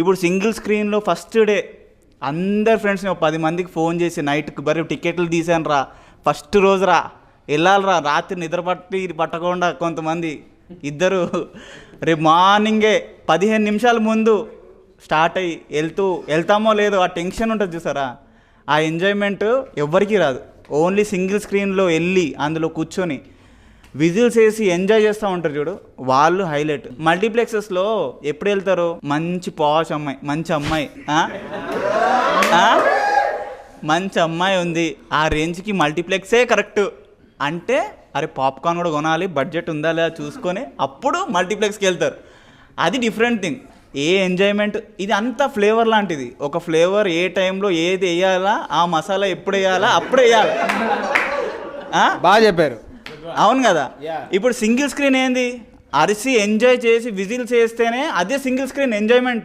ఇప్పుడు సింగిల్ స్క్రీన్లో first day అందరు ఫ్రెండ్స్ని 10 మందికి ఫోన్ చేసి నైట్కి బరీ టికెట్లు తీసాను రా, ఫస్ట్ రోజు రా, వెళ్ళాలిరా, రాత్రి నిద్ర పట్టకుండా కొంతమంది ఇద్దరు రేపు మార్నింగే 15 నిమిషాల ముందు స్టార్ట్ అయ్యి వెళ్తామో లేదో ఆ టెన్షన్ ఉంటుంది చూసారా, ఆ ఎంజాయ్మెంట్ ఎవ్వరికీ రాదు. ఓన్లీ సింగిల్ స్క్రీన్లో వెళ్ళి అందులో కూర్చొని విజిల్స్ వేసి ఎంజాయ్ చేస్తూ ఉంటారు చూడు, వాళ్ళు హైలైట్. మల్టీప్లెక్సెస్లో ఎప్పుడు వెళ్తారు, మంచి పాష్ అమ్మాయి, మంచి అమ్మాయి, మంచి అమ్మాయి ఉంది, ఆ రేంజ్కి మల్టీప్లెక్సే కరెక్ట్ అంటే అరే పాప్కార్న్ కూడా కొనాలి, బడ్జెట్ ఉందా లేదా చూసుకొని అప్పుడు మల్టీప్లెక్స్కి వెళ్తారు. అది డిఫరెంట్ థింగ్. ఏ ఎంజాయ్మెంట్ ఇది అంతా ఫ్లేవర్ లాంటిది. ఒక ఫ్లేవర్ ఏ టైంలో ఏది వేయాలా, ఆ మసాలా ఎప్పుడు వేయాలా అప్పుడు వేయాలి. బాగా చెప్పారు. అవును కదా. ఇప్పుడు సింగిల్ స్క్రీన్ ఏంది, అరిసి ఎంజాయ్ చేసి విజిల్స్ వేస్తేనే అదే సింగిల్ స్క్రీన్ ఎంజాయ్మెంట్.